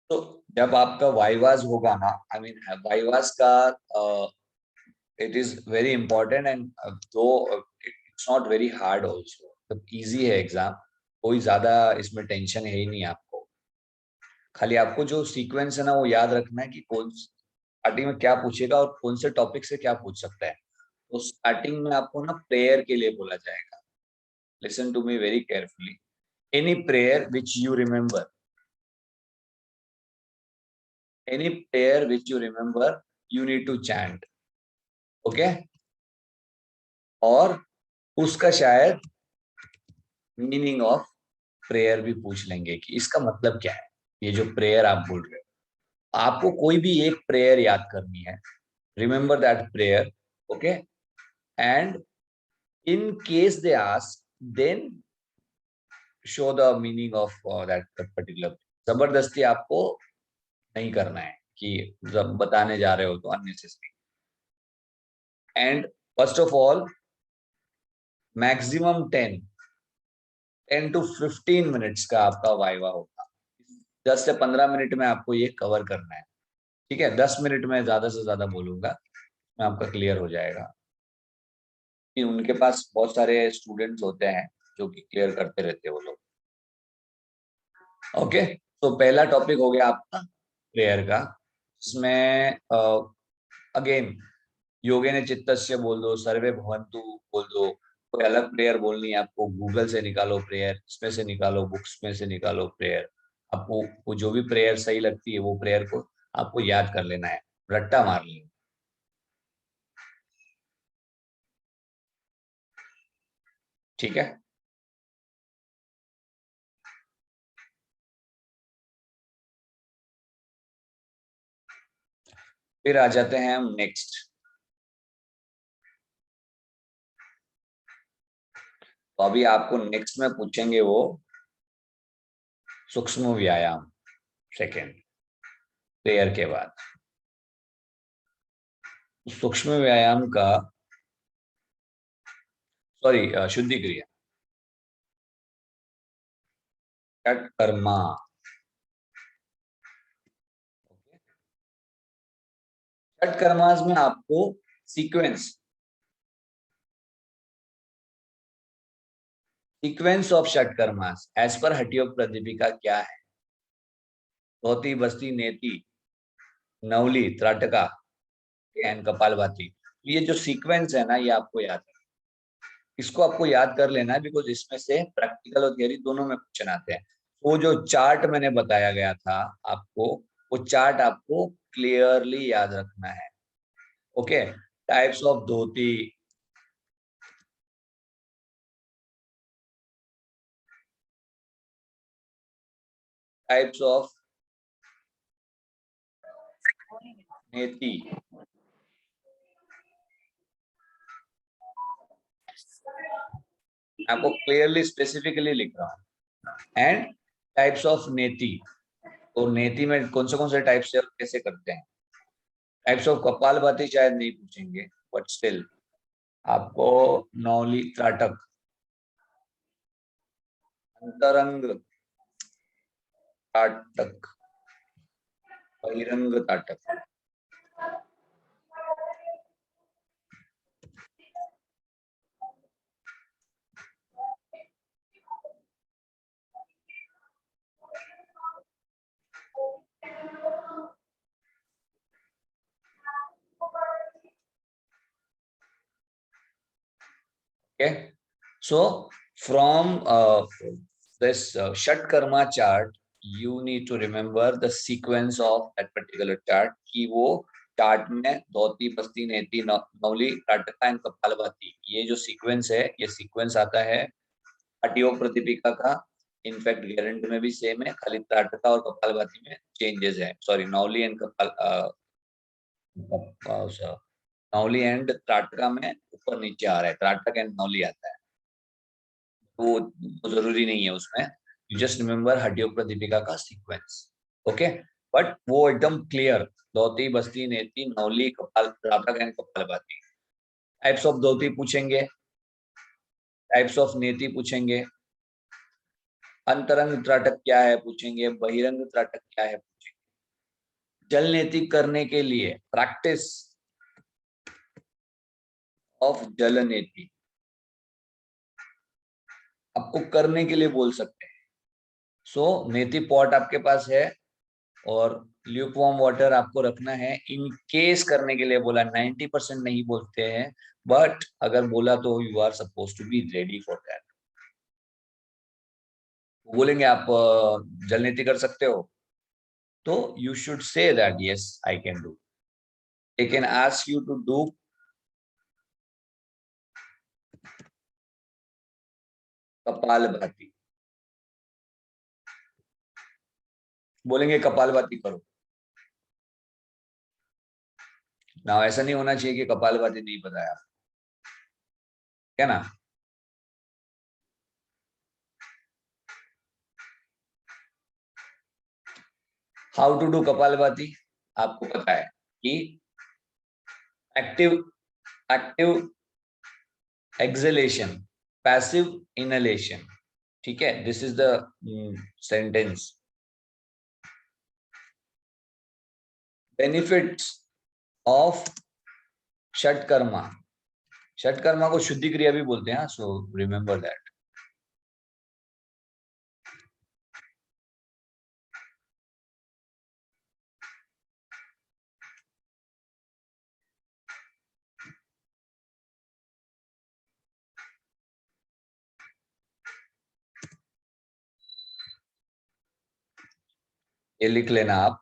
तो जब आपका वाइवास होगा ना, आई मीन वाइवास का it is very important and though it's not very hard also, तो इजी है एग्जाम, कोई ज्यादा इसमें टेंशन है ही नहीं आपको। खाली आपको जो सीक्वेंस है ना वो याद रखना है कि कौन स्टार्टिंग में क्या पूछेगा और कौन से टॉपिक से क्या पूछ सकता है। तो स्टार्टिंग में आपको ना प्रेयर के लिए बोला जाएगा। Listen to me very carefully. Any prayer which you remember, any prayer which you remember, you need to chant. Okay, और उसका शायद मीनिंग ऑफ प्रेयर भी पूछ लेंगे कि इसका मतलब क्या है, ये जो प्रेयर आप बोल रहे हो। आपको कोई भी एक प्रेयर याद करनी है, remember that prayer. Okay, and in case they ask, then show the meaning of that particular. जबरदस्ती आपको नहीं करना है कि जब बताने जा रहे हो तो unnecessary. And first of all maximum 10 to 15 minutes का आपका वाइवा होगा। 10 से 15 मिनट में आपको ये कवर करना है। ठीक है, 10 मिनट में ज्यादा से ज्यादा बोलूंगा, में आपका क्लियर हो जाएगा। कि उनके पास बहुत सारे स्टूडेंट्स होते हैं जो कि क्लियर करते रहते हैं वो लोग। ओके, तो पहला टॉपिक हो गया आपका प्रेयर का। इसमें अगेन योगेन चित्तस्य बोल दो, सर्वे भवन्तु बोल दो, कोई अलग प्रेयर बोलनी है आपको, गूगल से निकालो प्रेयर, इसमें से निकालो, बुक्स में से निकालो प्रेयर। आपको वो जो भी प्रेयर सही लगती है वो प्रेयर को आपको याद कर लेना है, रट्टा मार लेना। ठीक है, फिर आ जाते हैं हम नेक्स्ट। तो अभी आपको नेक्स्ट में पूछेंगे वो सूक्ष्म व्यायाम, सेकेंड प्रेयर के बाद। सूक्ष्म व्यायाम का, सॉरी, शुद्धि क्रिया, षट कर्मा। षट कर्मास में आपको sequence sequence of shat karmas as पर हटियोग प्रदीपिका क्या है? धोती, बस्ती, नेति, नवली, त्राटका एंड कपालभाति। ये जो सीक्वेंस है ना ये आपको याद है, इसको आपको याद कर लेना है, बिकॉज इसमें से प्रैक्टिकल और थियरी दोनों में क्वेश्चन आते हैं। वो जो चार्ट मैंने बताया गया था आपको, वो चार्ट आपको क्लियरली याद रखना है। Okay, types of dhoti, types of नेति, आपको क्लियरली स्पेसिफिकली लिख रहा हूँ। एंड टाइप्स ऑफ नेति, तो नेति में कौन से टाइप्स है और कैसे करते हैं। टाइप्स ऑफ कपालभाति शायद नहीं पूछेंगे, बट स्टिल आपको नौली, त्राटक, अंतरंग ताटक, बहिरंग ताटक। Okay, so from this Shat Karma chart, you need to remember the sequence of that particular chart. कि वो चार्ट में धोती, बस्ती, नेति, नवली, त्राटका एंड कपालभाति, ये जो सीक्वेंस है, ये सीक्वेंस आता है हठयोग प्रदीपिका का। इनफैक्ट गारंट में भी सेम है, खाली त्राटका और कपालभाति में चेंजेस है। Sorry, nauli and nauli and trataka में ऊपर नीचे आ रहा है, त्राटक एंड नवली आता है। वो जरूरी नहीं है उसमें, you just remember Hatha Yoga Pradipika का सीक्वेंस। ओके, बट वो एकदम क्लियर, धोती, बस्ती, नेति, नवली, कपाल, त्राटक एंड कपालभाति। टाइप्स ऑफ धोती पूछेंगे, टाइप्स ऑफ नेति पूछेंगे, अंतरंग त्राटक क्या है पूछेंगे, बहिरंग त्राटक क्या है पूछेंगे। जल नीति करने के लिए, प्रैक्टिस ऑफ जल नीति, आपको करने के लिए बोल सकते हैं। सो नीति पॉट आपके पास है और ल्यूकवार्म वाटर आपको रखना है। इन केस करने के लिए बोला, 90% नहीं बोलते हैं, बट अगर बोला तो you are suppose to be ready for that. बोलेंगे आप जल नीति कर सकते हो, तो you should say that yes I can do. They can ask you to do kapalbhati, बोलेंगे कपालभाति करो ना। ऐसा नहीं होना चाहिए कि कपालभाति नहीं बताया, क्या ना। हाउ टू डू कपालभाति आपको पता है कि active active exhalation, passive inhalation, ठीक है। This is the sentence. Benefits of shatkarma, shatkarma को शुद्धि क्रिया भी बोलते हैं, सो रिमेंबर दैट। ये लिख लेना आप,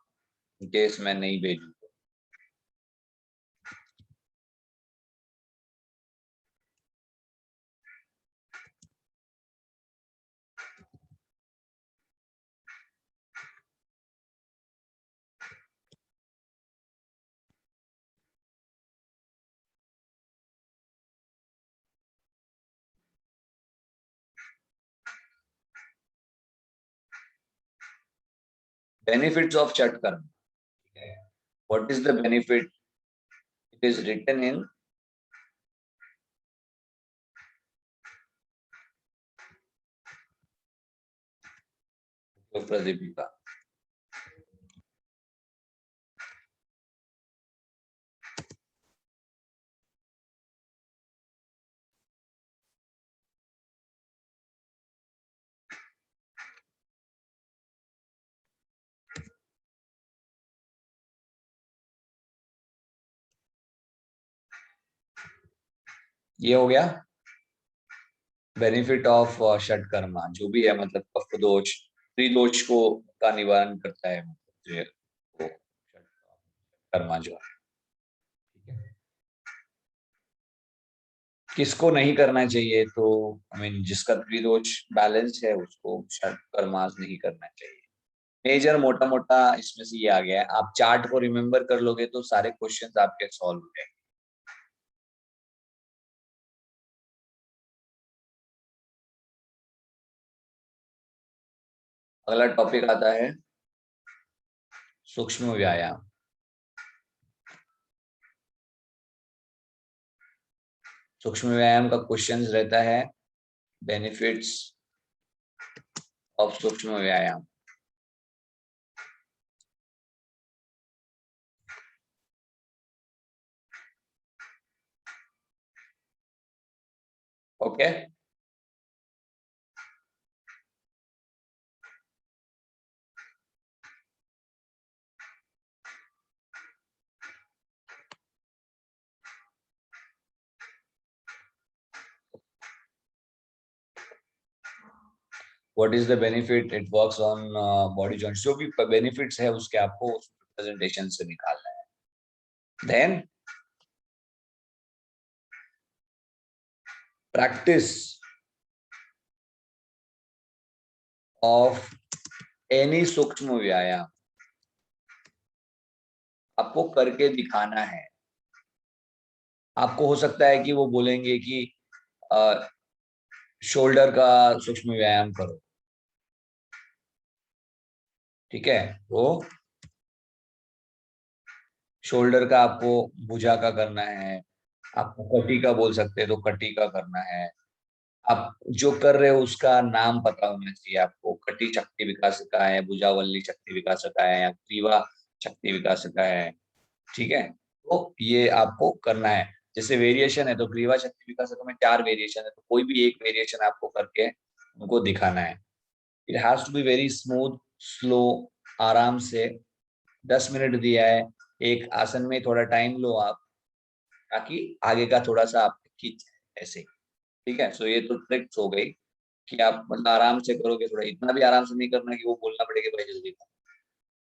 इन केस मैं नहीं भेजू। Benefits of shatkarma, what is the benefit, it is written in Pradipika. ये हो गया बेनिफिट ऑफ षटकर्मा, जो भी है, मतलब कफ दोष, त्रिदोष को का निवारण करता है, मतलब वो षटकर्मा जो है, ठीक है। किसको नहीं करना चाहिए, तो आई मीन जिसका त्रिदोष बैलेंस है उसको षटकर्मास नहीं करना चाहिए। मेजर मोटा मोटा इसमें से ये आ गया है। आप चार्ट को रिमेम्बर कर लोगे तो सारे क्वेश्चंस आपके सॉल्व हो जाएंगे। अगला टॉपिक आता है सूक्ष्म व्यायाम। सूक्ष्म व्यायाम का क्वेश्चन रहता है बेनिफिट्स ऑफ सूक्ष्म व्यायाम। Okay, what is the benefit, it works on body joints. जो भी बेनिफिट्स है उसके आपको प्रेजेंटेशन से निकालना है। देन प्रैक्टिस ऑफ एनी सूक्ष्म व्यायाम आपको करके दिखाना है। आपको हो सकता है कि वो बोलेंगे कि शोल्डर का सूक्ष्म व्यायाम करो, ठीक है। तो शोल्डर का आपको भुजा का करना है, आपको कटी का बोल सकते हैं तो कटी का करना है। आप जो कर रहे हो उसका नाम पता होना चाहिए आपको। कटी शक्ति विकासिका है, भुजावल्ली शक्ति विकासिका है, या ग्रीवा शक्ति विकास का है, ठीक है। तो ये आपको करना है। जैसे वेरिएशन है तो ग्रीवा शक्ति विकास में 4 वेरिएशन है, तो कोई भी एक वेरिएशन आपको करके उनको दिखाना है। It has to be very smooth, slow, आराम से। 10 मिनट दिया है, एक आसन में थोड़ा टाइम लो आप, ताकि आगे का थोड़ा सा आप खींच ऐसे, ठीक है। सो ये तो ट्रिक्स हो गई कि आप मतलब आराम से करोगे, थोड़ा इतना भी आराम से नहीं करना कि वो बोलना पड़ेगा भाई जल्दी कर।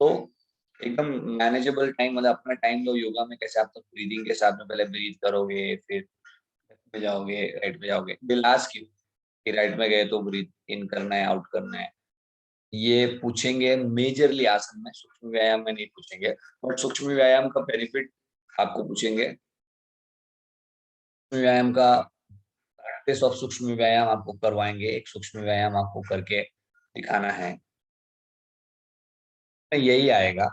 तो एकदम मैनेजेबल टाइम, मतलब अपना टाइम लो। योगा में कैसे आप तो ब्रीदिंग के साथ में पहले ब्रीथ करोगे, फिर लेफ्ट में जाओगे, राइट में जाओगे, बिलास क्यों कि राइट में गए तो ब्रीथ इन करना है, आउट करना है। ये पूछेंगे मेजरली आसन में, सूक्ष्म व्यायाम में नहीं पूछेंगे। बट सूक्ष्म व्यायाम का बेनिफिट आपको पूछेंगे। व्यायाम का प्रैक्टिस ऑफ सूक्ष्म व्यायाम आपको करवाएंगे, एक सूक्ष्म व्यायाम आपको करके दिखाना है, यही आएगा।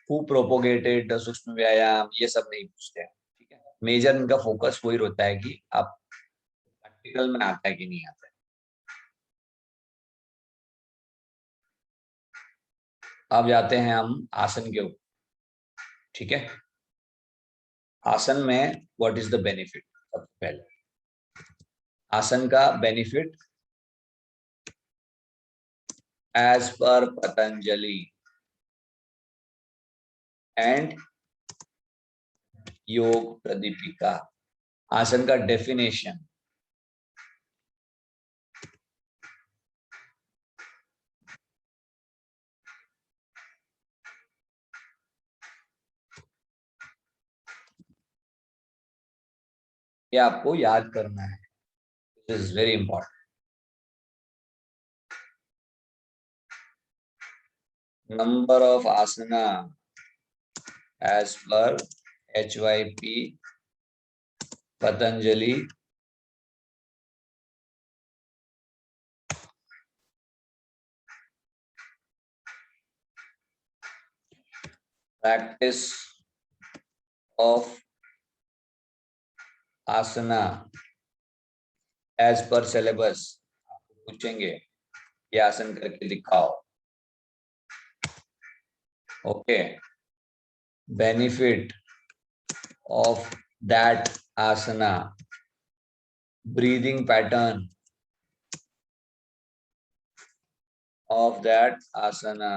हु प्रोपोगेटेड सूक्ष्म व्यायाम, ये सब नहीं पूछते हैं, ठीक है। मेजर इनका फोकस वही रहता है कि आप प्रैक्टिकल में आता है कि नहीं आता है। अब जाते हैं हम आसन के ऊपर, ठीक है। आसन में व्हाट इज द बेनिफिट, सबसे पहले आसन का benefit as per Patanjali and योग प्रदीपिका। आसन का डेफिनेशन, ये आपको याद करना है, this is very important. Number of asana as per HYP Patanjali practice of asana as per syllabus. आपको पूछेंगे ये आसन करके दिखाओ, okay. Benefit of that asana, breathing pattern of that asana.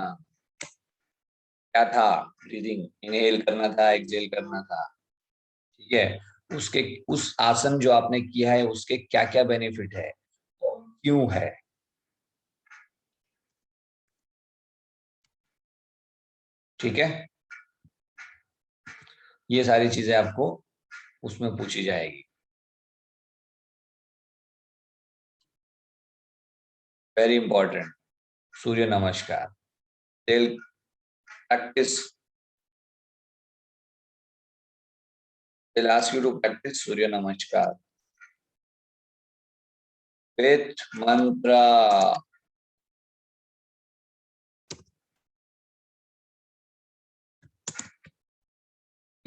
क्या था, ब्रीदिंग, इनहेल करना था, एक्सहेल करना था, ठीक है। उसके उस आसन जो आपने किया है उसके क्या क्या बेनिफिट है, क्यों है, ठीक है। ये सारी चीजें आपको उसमें पूछी जाएगी। वेरी इंपॉर्टेंट, सूर्य नमस्कार। they'll practice, they'll ask you to practice surya namaskar with mantra.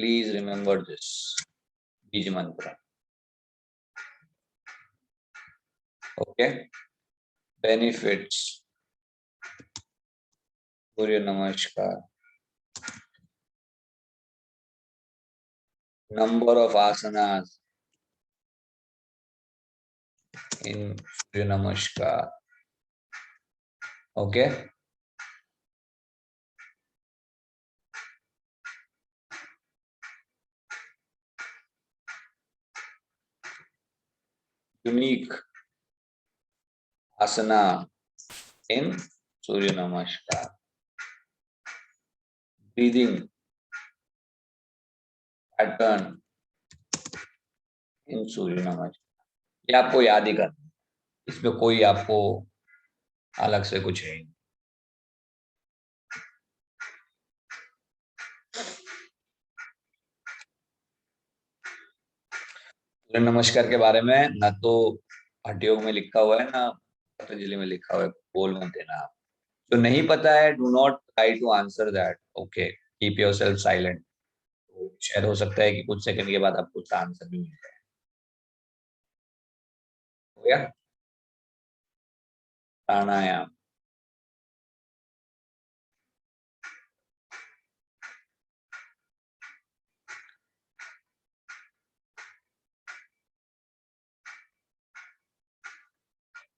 Please remember this bij mantra, okay. Benefits surya namaskar, number of asanas in surya namaskar, okay. Unique asana in surya namaskar, breathing pattern in surya namaskar। ये आपको याद ही करना, इसमें कोई आपको अलग से कुछ है। सूर्य नमस्कार के बारे में ना तो हठयोग में लिखा हुआ है ना पतंजलि में लिखा हुआ है, बोल मत देना आप। जो नहीं पता है do not try to answer that, okay, keep yourself silent. तो शायद हो सकता है कि कुछ सेकंड के बाद आपको उसका आंसर भी मिल जाए। हो गया। प्राणायाम,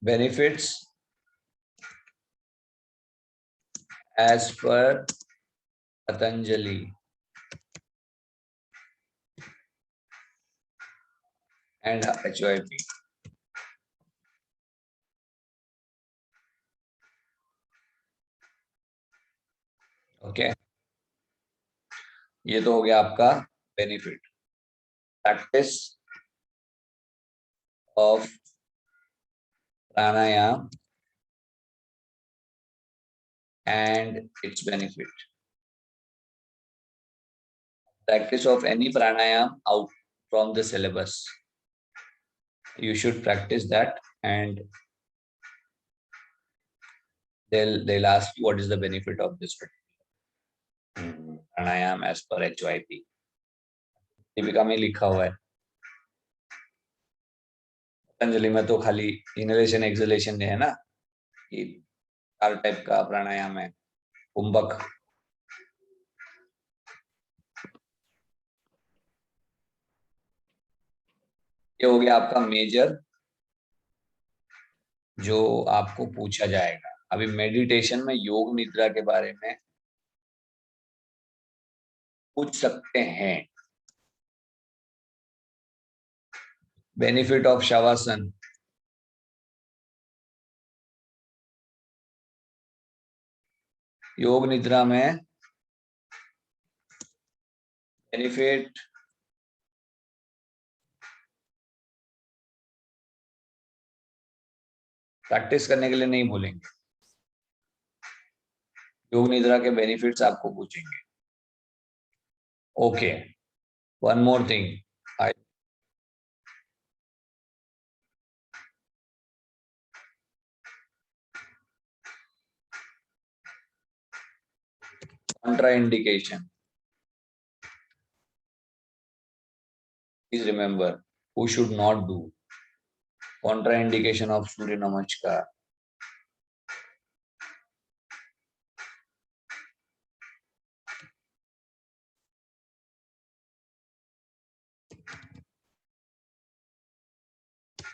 benefits as per Patanjali and HYP. Okay, ये तो हो गया आपका benefit. Practice of pranayama and its benefit. Practice of any pranayam out from the syllabus. You should practice that, and they'll ask you what is the benefit of this pranayam as per HYP. Deepika में लिखा हुआ है. पतंजलि में तो खाली inhalation exhalation है ना, ये 4 टाइप का प्राणायाम है. कुंभक, ये हो गया आपका मेजर जो आपको पूछा जाएगा. अभी मेडिटेशन में योग निद्रा के बारे में पूछ सकते हैं. बेनिफिट ऑफ शवासन, योग निद्रा में बेनिफिट प्रैक्टिस करने के लिए नहीं बोलेंगे. योग निद्रा के बेनिफिट्स आपको पूछेंगे. Okay, one more thing. Contraindication. Please remember who should not do. Contraindication of Surya Namaskar.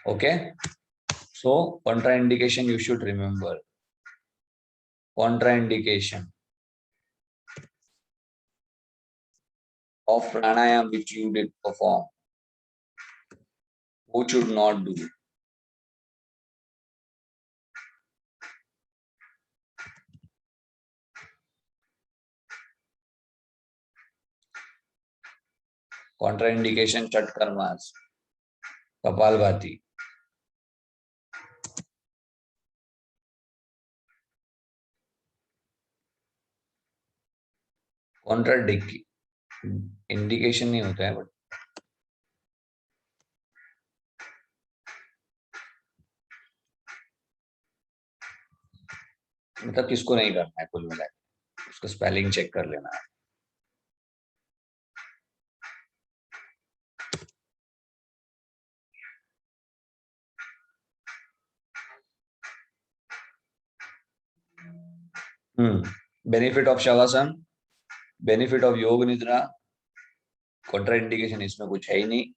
Okay, so contraindication you should remember. Contraindication of pranayam which you did perform. Who should not do? Contraindication Chatkarmas, Kapalbhati. Indication नहीं होता है, but मतलब किसको नहीं करना है, कुल मिला उसका स्पेलिंग चेक कर लेना है. Benefit of shavasana, benefit of योग निद्रा, कॉन्ट्राइंडिकेशन इसमें कुछ है ही नहीं.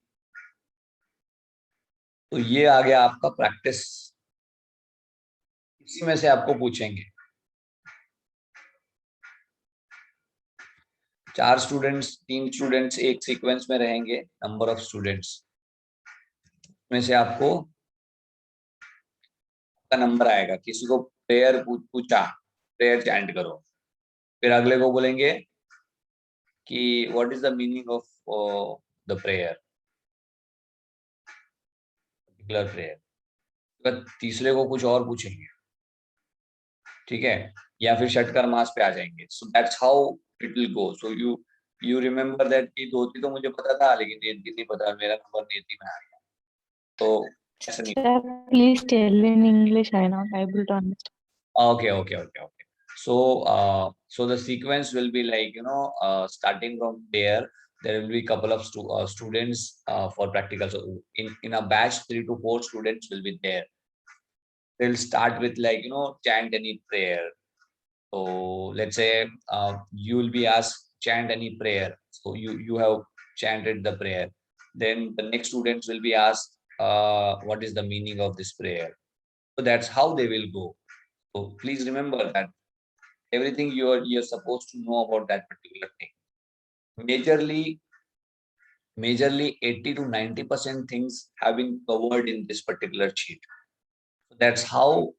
तो ये आ गया आपका प्रैक्टिस. इसी में से आपको पूछेंगे. 4 स्टूडेंट्स, 3 स्टूडेंट्स एक सीक्वेंस में रहेंगे. नंबर ऑफ स्टूडेंट्स में से आपको का नंबर आएगा. किसी को प्रेयर पूछा, प्रेयर चैंट करो. फिर अगले को बोलेंगे कि what is the meaning of the prayer, particular prayer. तो तीसरे को कुछ और पूछेंगे, ठीक है, या फिर षटकर मास पे आ जाएंगे. So that's how it will go. So you remember that कि धोती तो मुझे पता था लेकिन नेति नहीं पता, मेरा नंबर नेति में आ गया. तो ऐसा नहीं. Please tell in English. I not able to understand. Okay. So the sequence will be like, starting from there will be couple of students for practical. So in a batch 3 to 4 students will be there. They'll start with like, chant any prayer. So let's say you will be asked chant any prayer. So you have chanted the prayer. Then the next students will be asked what is the meaning of this prayer. So that's how they will go. So please remember that everything you're supposed to know about that particular thing. Majorly 80 to 90% things have been covered in this particular sheet. So that's how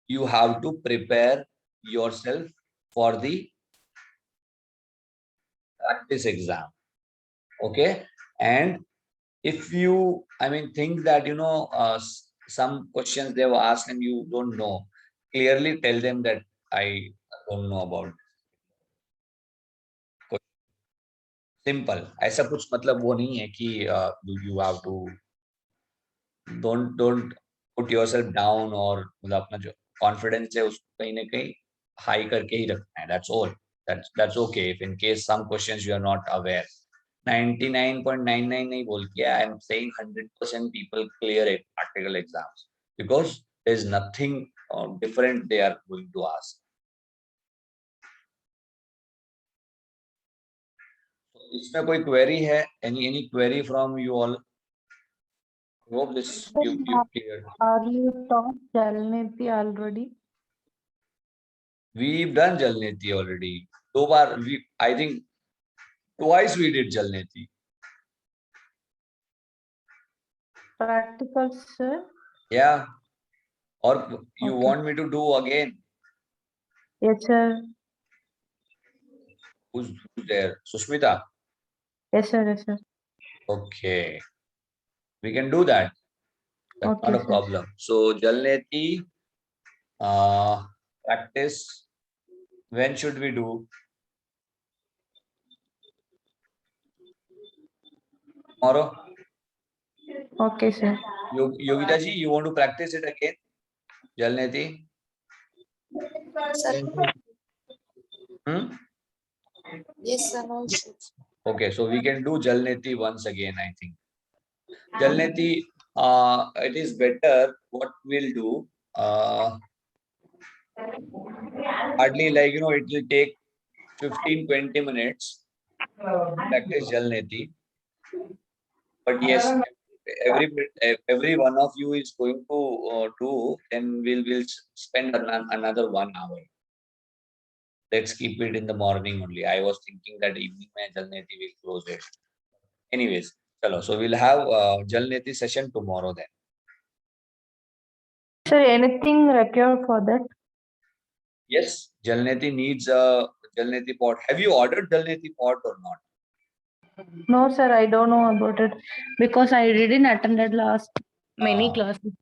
you have to prepare yourself for the practice exam. Okay. And if you, think that, some questions they were asked and you don't know, clearly tell them that I don't know about. Simple. ऐसा कुछ मतलब वो नहीं है कि you have to don't put yourself down, और मतलब अपना जो confidence है उसको कहीं ना कहीं high करके ही रखना है. That's all. That's okay if in case some questions you are not aware. 99.99 नहीं बोल के, I am saying 100% people clear it practical exams because there is nothing different they are going to ask. इसमें कोई query है? Any query from you all? Hope this you cleared. Are you taught Jalneti already? We've done Jalneti already. दो बार I think twice we did Jalneti. Practical, sir? Yeah. Or you Okay. want me to do again? Yes, sir. Who's there? Sushmita? Yes, sir. Yes, sir. Okay. We can do that. That's Okay, not a sir. problem. So Jalneti practice. When should we do? Tomorrow? Okay, sir. Yogita ji, you want to practice it again? Jalneti? Hmm? Yes, sir. No issues. Okay, so we can do Jalneti once again, I think. Jalneti, it is better. What we'll do, hardly it will take 15-20 minutes practice Jalneti. But yes, every one of you is going to do, then we'll spend another 1 hour. Let's keep it in the morning only. I was thinking that evening mein Jalneti will close it. Anyways, chalo. So we'll have Jalneti session tomorrow then. Sir, anything required for that? Yes, Jalneti needs a Jalneti pot. Have you ordered Jalneti pot or not? No, sir. I don't know about it because I didn't attended last many Ah. classes.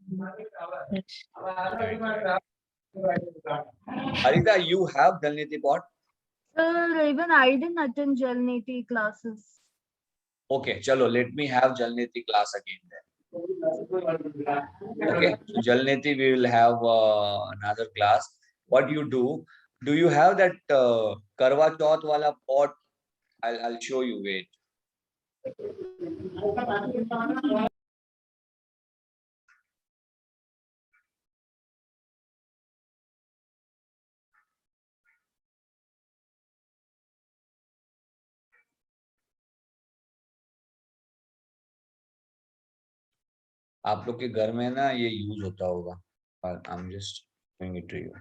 Yes. Harita, you have Jalneti pot? Sir, even I didn't attend Jalneti classes. Okay, chalo. Let me have Jalneti class again then. Okay, so Jalneti we will have another class. What you do you have that Karwa Chauth wala pot? I'll show you. Wait. आप लोग के घर में ना ये use होता होगा. I'm just showing it to you.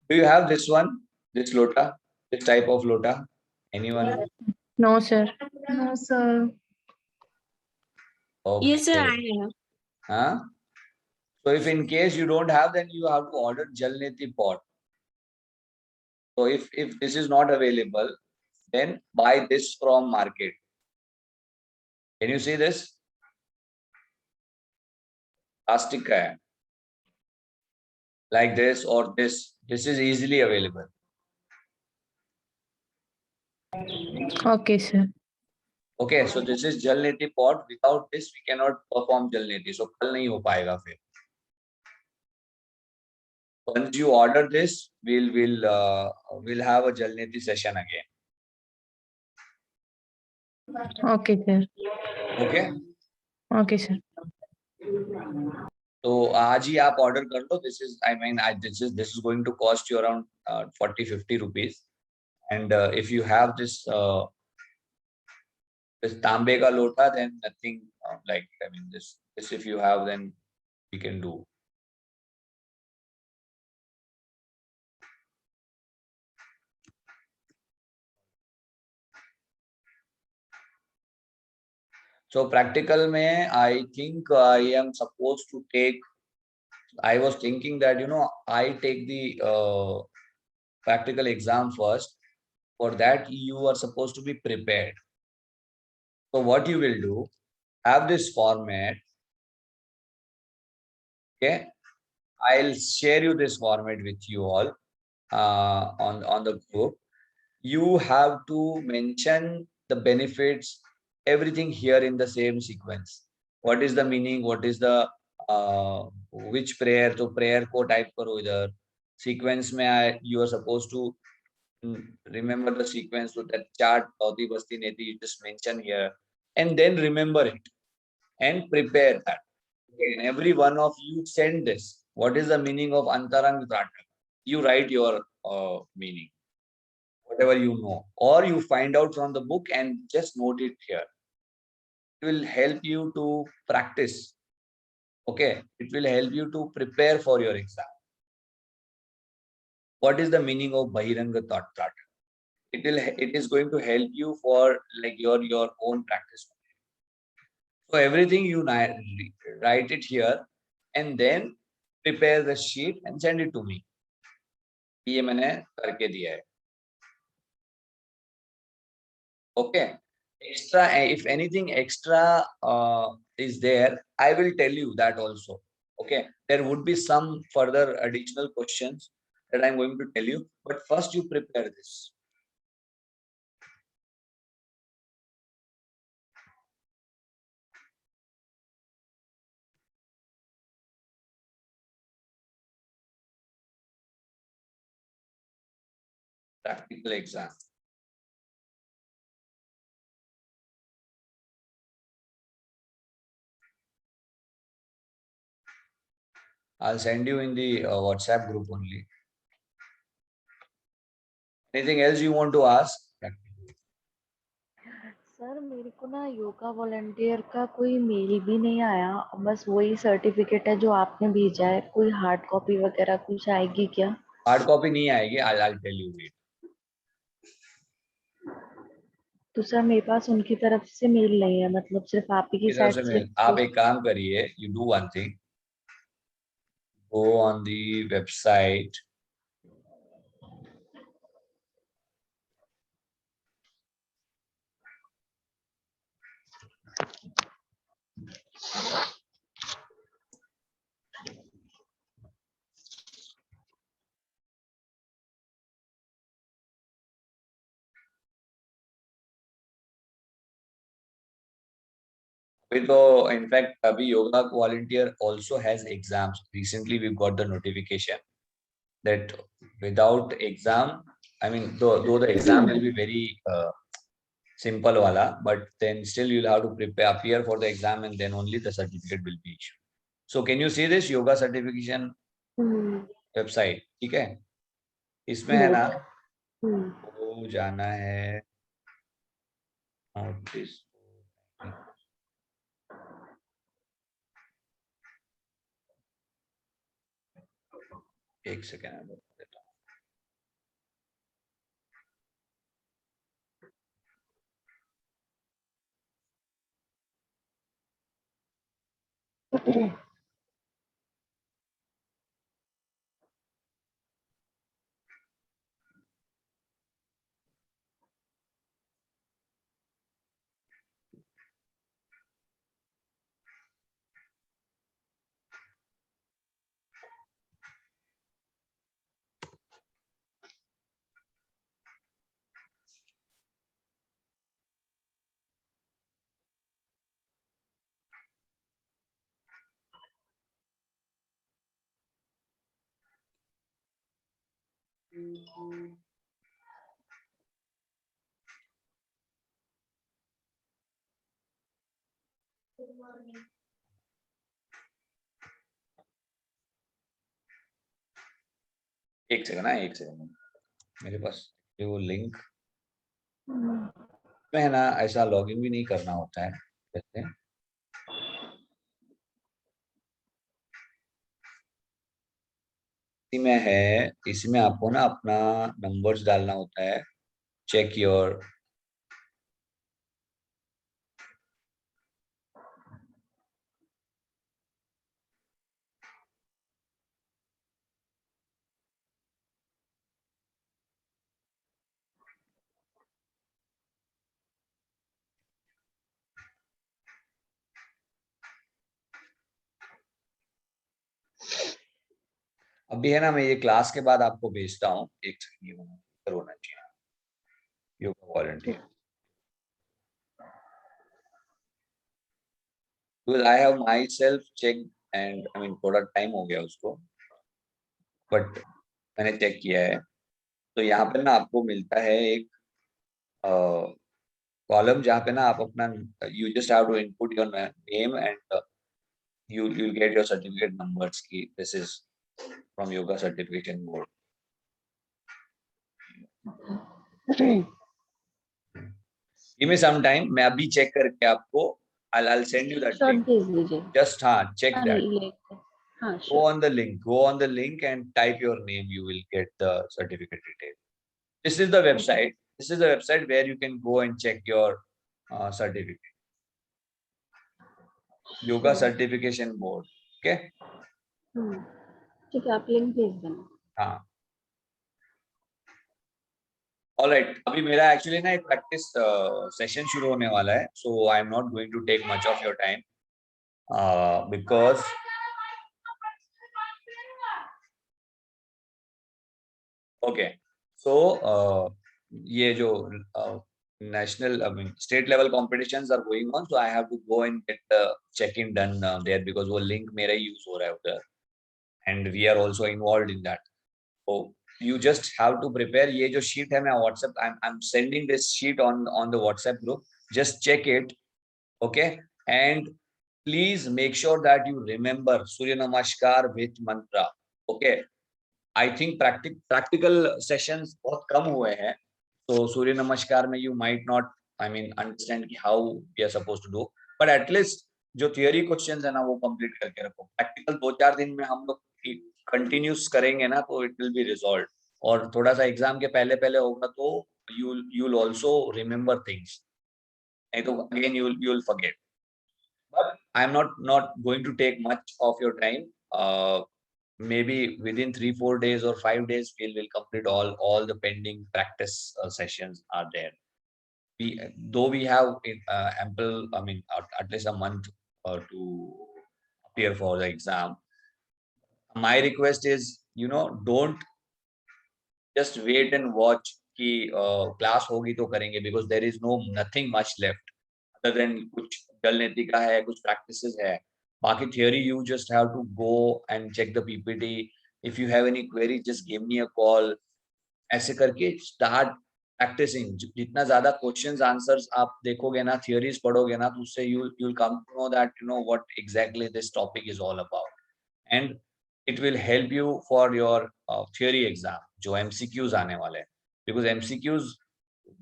Do you have this one? This lota? This type of lota? Anyone? No, sir. No, sir. Okay. Yes, sir, I have. Huh? So if in case you don't have, then you have to order Jalneti pot. So if this is not available, then buy this from market. Can you see this? Plastic का है. like this or this. This is easily available. Okay, sir. Okay, so this is Jal Neti pot. Without this, we cannot perform Jal Neti. So कल नहीं हो पाएगा फिर. Once you order this, we'll have a Jal Neti session again. Okay, sir. Okay. Okay, sir. तो आज ही आप order कर लो. This is, I mean, this is going to cost you around 40-50 rupees. And if you have this तांबे का लोटा, then nothing like, I mean, this if you have, then we can do. So practical में I think I am supposed to take. I was thinking that I take the practical exam first. For that you are supposed to be prepared. So what you will do, have this format. Okay, I'll share you this format with you all on the group. You have to mention the benefits, everything here in the same sequence. What is the meaning? What is the which prayer? So prayer को type करो इधर. Sequence में you are supposed to remember the sequence. So that chart, Bhauti Basti Neti, you just mention here, and then remember it and prepare that. Okay, and every one of you send this. What is the meaning of Antarang Trata? You write your meaning, whatever you know, or you find out from the book and just note it here. It will help you to practice. Okay, it will help you to prepare for your exam. What is the meaning of Bahiranga Trata? It is going to help you for like your own practice. So everything you write it here and then prepare the sheet and send it to me. ये मैंने करके दिया है. Okay. Extra, if anything extra is there, I will tell you that also. Okay. There would be some further additional questions that I'm going to tell you, but first you prepare this. Practical exam. I'll send you in the WhatsApp group only. Anything else you want to ask? Sir मेरे को ना yoga volunteer का कोई mail भी नहीं आया, बस वही सर्टिफिकेट है जो आपने भेजा है. कोई हार्ड कॉपी वगैरह कुछ आएगी क्या? हार्ड कॉपी नहीं आएगी. I'll tell you. Wait. तो सर मेरे पास उनकी तरफ से मेल नहीं है, मतलब सिर्फ आप ही की साइड से. आप एक काम करिए. You do one thing. Go on the website. So in fact, Abhi Yoga Volunteer also has exams. Recently, we got the notification that without exam, I mean, though the exam will be very simple wala, but then still you'll have to appear for the exam and then only the certificate will be issued. So can you see this yoga certification website? ठीक है? इसमें है ना, वो जाना है notice. एक second. एक सेकंड मेरे पास वो लिंक में है ना, ऐसा लॉगिन भी नहीं करना होता है जैसे। इसमें है, इसमें आपको ना अपना नंबर्स डालना होता है, चेक योर अभी है ना, मैं ये क्लास के बाद आपको भेजता हूँ, एक सेकंड, ये होना चाहिए yoga volunteer, because I have myself checked and I mean थोड़ा टाइम हो गया उसको, बट मैंने चेक किया है। तो यहाँ पे ना आपको मिलता है एक कॉलम जहाँ पे ना आप अपना, you just have to input your name and you you'll get your certificate numbers की, this is from yoga certification board. Give me some time, मैं अभी चेक करके आपको I'll send you that short link. भेज दीजिए। Just check हाँ, that. हाँ, Go on the link and type your name, you will get the certificate detail. This is the website. This is the website where you can go and check your certificate. Yoga certification board. Okay? ठीक है, आप link भेज देना। हाँ। Alright, अभी मेरा actually ना एक प्रैक्टिस सेशन शुरू होने वाला है, so I am not going to take much of your time because okay, so ये जो national I mean state level competitions are going on, so I have to go and get check in done there, because वो link मेरा ही use हो रहा है उधर and we are also involve in that. So you just have to prepare, ये जो sheet है मैं WhatsApp, I'm sending this sheet on the WhatsApp group, just check it, okay, and please make sure that you remember Surya Namaskar with mantra, okay. I think practical sessions बहुत कम हुए हैं, so Surya Namaskar में you might not I mean understand कि how we are supposed to do, but at least जो theory questions है ना वो complete करके रखो। practical 2-4 दिन में हम लोग कंटिन्यूस करेंगे ना तो इट विल बी रिजॉल्व, और थोड़ा सा एग्जाम के पहले पहले होगा तो you will also remember things, नहीं तो again you will forget. But I am not going to take much of your time, maybe within 3-4 days or 5 days we'll complete all the pending practice sessions are there. Though we have ample, I mean at least a month to appear for the exam, my request is, don't just wait and watch कि class होगी तो करेंगे, because there is nothing much left other than कुछ जल नीति का है, कुछ practices है, बाकी theory you just have to go and check the PPT. If you have any query, just give me a call. ऐसे करके start practicing. जितना ज़्यादा questions answers आप देखोगे ना, theories पढ़ोगे ना, तो उससे you'll come to know that what exactly this topic is all about, and it will help you for your theory exam जो MCQs आने वाले हैं, because MCQs,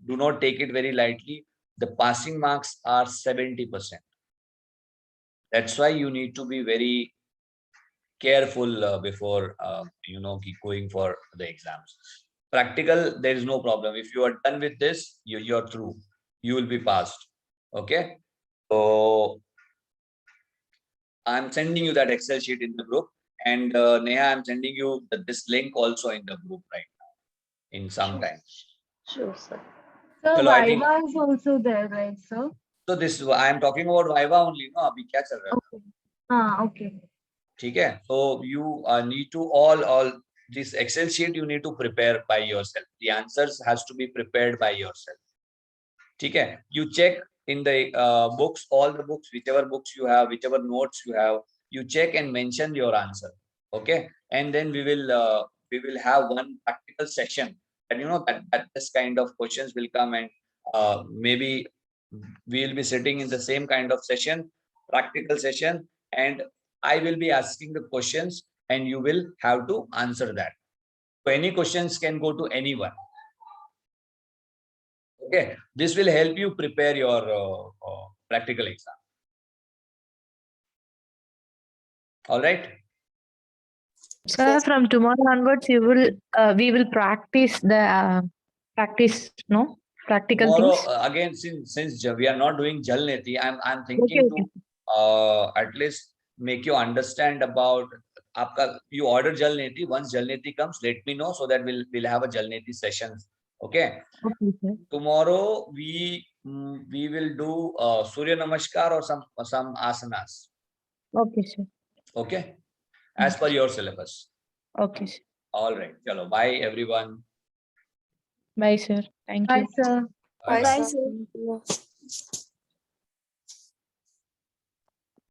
do not take it very lightly, the passing marks are 70%. That's why you need to be very careful before going for the exams. Practical, there is no problem. If you are done with this, you're through, you will be passed. Okay, so I'm sending you that Excel sheet in the group, and Neha, I'm sending you this link also in the group right now in some time. Sure, sir. So Chalo, I think- Viva is also there, right, sir? So this I am talking about Viva only, no? अभी क्या चल रहा है? Okay. Okay. ठीक है? So you need to all this Excel sheet you need to prepare by yourself. The answers has to be prepared by yourself. ठीक है? You check in the books, all the books, whichever books you have, whichever notes you have, you check and mention your answer. Okay, and then we will we will have one practical session, and that this kind of questions will come, and maybe we will be sitting in the same kind of session, practical session, and I will be asking the questions and you will have to answer that. So any questions can go to anyone. Okay, this will help you prepare your practical exam. All right. Sir, from tomorrow onwards, we will practice practical Tomorrow things. again, since we are not doing Jal Neti, I'm thinking Okay, to at least make you understand about you order Jal Neti. Once Jal Neti comes, let me know so that we'll have a Jal Neti sessions. Okay. Okay, sir. Tomorrow we will do Surya Namaskar or some asanas. Okay, sir. Okay, as per your syllabus. Okay, sir. All right. Chalo. Bye everyone. Bye, sir. Thank Bye, you. sir. Bye. Bye, Bye, sir. sir.